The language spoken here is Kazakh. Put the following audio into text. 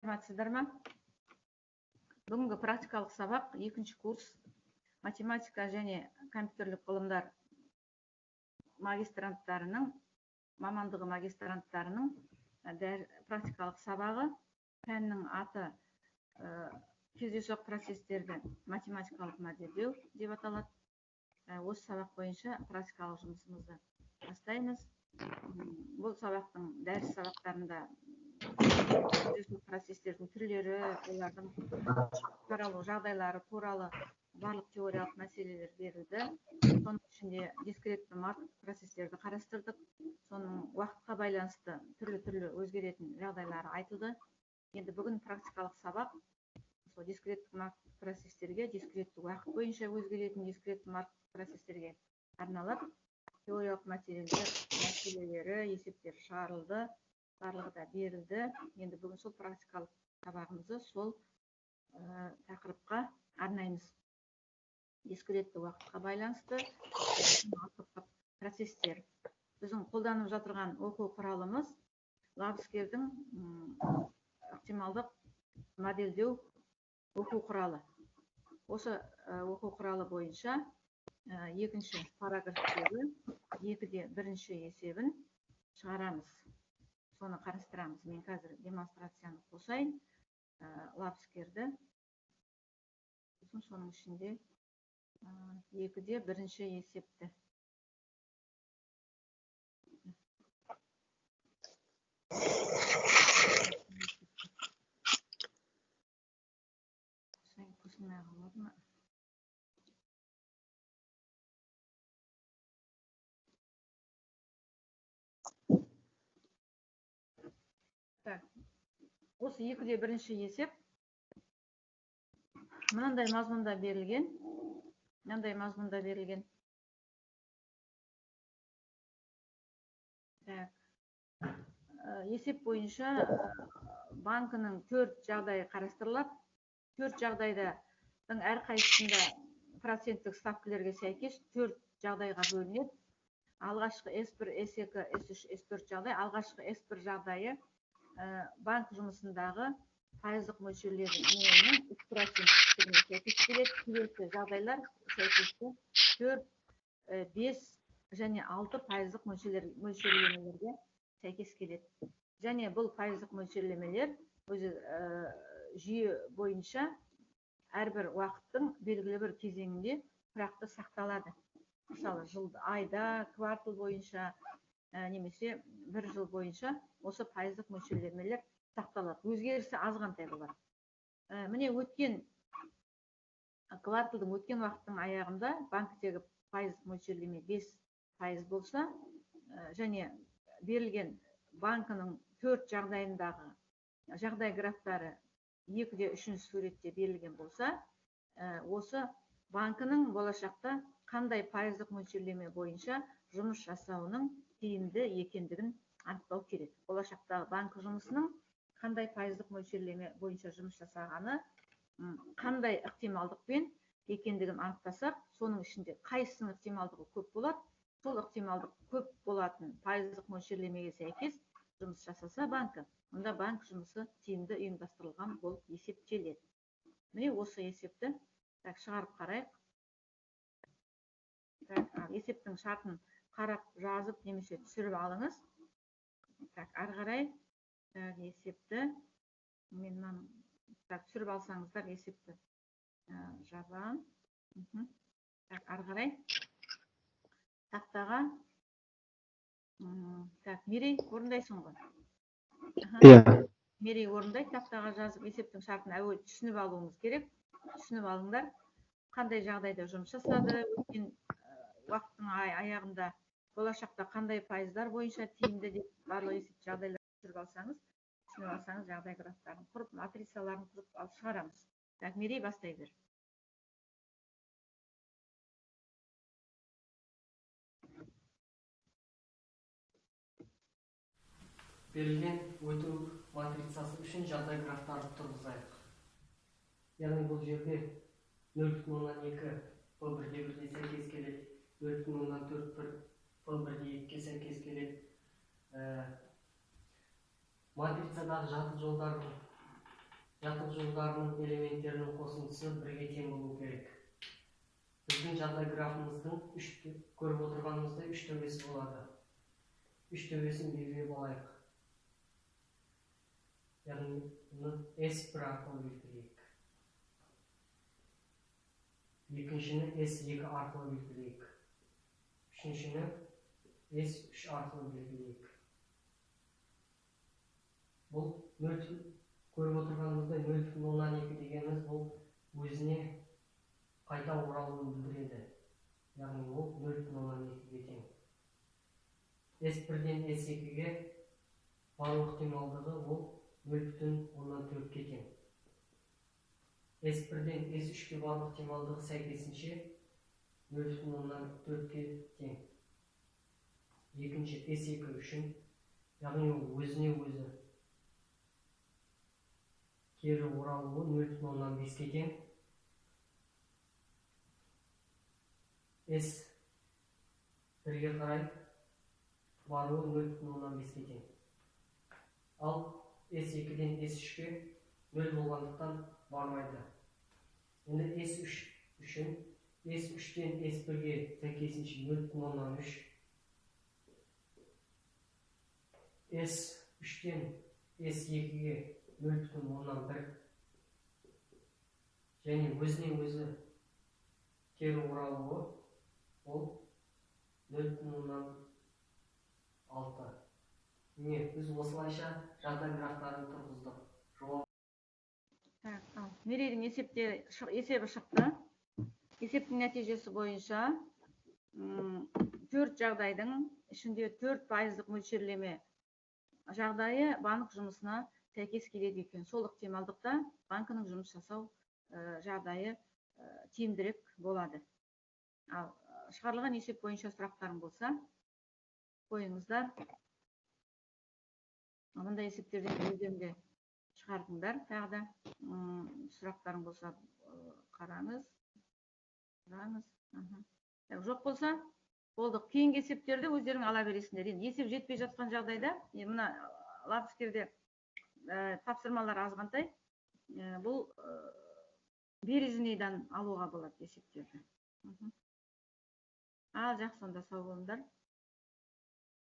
саламатсыздар ма? Бүгінгі практикалық сабақ 2-ші курс математика және компьютерлік ғылымдар магистранттарының, мамандығы магистранттарының практикалық сабағы. Пәннің аты кездейсоқ процестерді математикалық модельдеу деп аталады. Осы сабақ бойынша практикалық жұмысымызды бастаймыз. Бұл сабақтың дәріс сабақтарында процестердің түрлері, олардың таралу жағдайлары туралы барлық теориялық мәселелер берілді. Соның ішінде дискретті марков процестерді қарастырдық. Соның уақытқа байланысты түрлі өзгеретін жағдайлары айтылды. Енді бүгін практикалық сабақ сол дискретті марков процестерге, дискретті уақыт бойынша өзгеретін дискретті марков процестерге арналады. Теориялық мәселелері, есептер шығарылды. Барлығы да берілді. Енді бүгін сол практикалық сабағымызды сол тақырыпқа арнаймыз. Дискретті уақытқа байланысты процестер. Біздің қолданып жатырған оқу құралымыз Лабскердің ықтималдық модельдеу оқу құралы. Осы оқу құралы бойынша екінші параграфтегі 2-де 1-ші есебін шығарамыз. Соны қарастырамыз. Мен қазір демонстрацияны қосайын. Лабскерді. Соның ішінде 2-де 1-ші есепті. Осы 2-де 1-ші есеп мынандай мазмұнда берілген. Есеп бойынша банкінің 4 жағдайы қарастырылады. 4 жағдайдың әрқайсысында проценттік ставкілерге сәйкес 4 жағдайға бөлінеді. Алғашқы S1, S2, S3, S4 жағдай. Алғашқы S1 жағдайы банк жұмысындағы пайыздық мөлшерлерінің 3%-іне сәйкес келеді. Келесі жағдайлар сәйкесті 4, 5 және 6 пайыздық мөлшерлемелерге сәйкес келеді. Және бұл пайыздық мөлшерлемелер өзі жүйе бойынша әрбір уақыттың белгілі бір кезеңінде тұрақты сақталады. Мысалы, айда, квартал бойынша немесе 1 жыл бойынша осы пайыздық мөлшерлемелер сақталады. Өзгерісі азғантай болады. Міне өткен кварталдың өткен уақыттың аяғында банктегі пайыздық мөлшерлеме 5% болса, және берілген банкінің 4 жағдайындағы жағдай графтары 2-де 3-ші суретте берілген болса, осы банкінің болашақта қандай пайыздық мөлшерлеме бойынша жұмыс жасауының тиімді екендігін анықтау керек. Болашақтағы банк жұмысының қандай пайыздық мөлшерлеме бойынша жұмыс жасағаны, қандай ықтималдықпен екендігін анықтасақ, соның ішінде қайсының ықтималдығы көп болады, сол ықтималдық көп болатын пайыздық мөлшерлемеге сәйкес жұмыс жасаса банкі, онда банк жұмысы тиімді ұйымдастырылған болып есептеледі. Міне осы есепті шығарып қарайық. Есептің шартын қарап жазып немесе түсіріп алыңыз. Ары қарай есепті мен түсіріп алсаңыздар есепті жазам. Ары қарай тақтаға Мерей орындайсың ғой? Мерей орындай, тақтаға жазып есептің шартын әуелі түсініп алуыңыз керек. Түсініп алыңдар. Қандай жағдайда жұмыс жасады, өткен уақыттың аяғында болашақта қандай пайыздар бойынша тиімді деп барлық есеп жағдайларын түсініп алсаңыз, жағдай графтарын құрып, матрицаларын құрып алып шығарамыз. Мерей бастай бер. Берілген өту матрицасы үшін жағдай графтарын тұрғызайық. Яғни бұл жерде 0,2 P1-ге сәйкес келеді, 0,4 P1-ге сәйкес келеді. Матрицадағы жатық жолдардың жатық жолдарының элементтерінің қосындысы бірге тең болу керек. Біздің жағдай графымыздың көріп отырғанымыздай үш төбесі болады. Үш төбесін белгілеп алайық. Яғни S1 арқылы белгілейік. Екіншіні S2 арқылы белгілейік. Үшіншіні S3 арқылы белгілейік. Бұл көріп отырғанымыздай 0,02 дегеніміз бұл өзіне қайта оралуын білдіреді. Яғни ол 0,02-ге тең. S1-ден S2-ге бару ықтималдығы ол 0,14-ге тең. S1-ден S3-ге бару ықтималдығы сәйкесінше 0,14-ге тең. Екінші S2 үшін, яғни ол өзіне өзі кері оралуы 0,15-ге тең. S1-ге қарай баруы 0,15-ге тең. Ал S2-ден S3-ге 0 болғандықтан бармайды. Енді S3 үшін S3-ден S1-ге сәйкесінше 0,3, S3-ден S2-ге 0,1 және өзіне өзі кері оралуы ол 0,6. Міне, біз осылайша жағдай графтарын тұрғыздық. Мерейдің есебі шықты. Есептің нәтижесі бойынша 4 жағдайдың ішінде 4% мөлшерлеме жағдайы банк жұмысына сәйкес келеді екен. Сол ықтималдықта банкінің жұмыс жасау жағдайы тиімдірек болады. Ал шығарылған есеп бойынша сұрақтарың болса, қойыңыздар. Мындай есептерден өздеріңде шығардыңдар. Тағы да сұрақтарың болса қараңыз. Жоқ болса, болдық. Кейінгі есептерді өздерің ала бересіңдер. Енді есеп жетпей жатқан жағдайда, мына лапскерде тапсырмалар азғантай, бұл березінейдан алуға болады есептерді. Жақсы, онда сау болыңдар.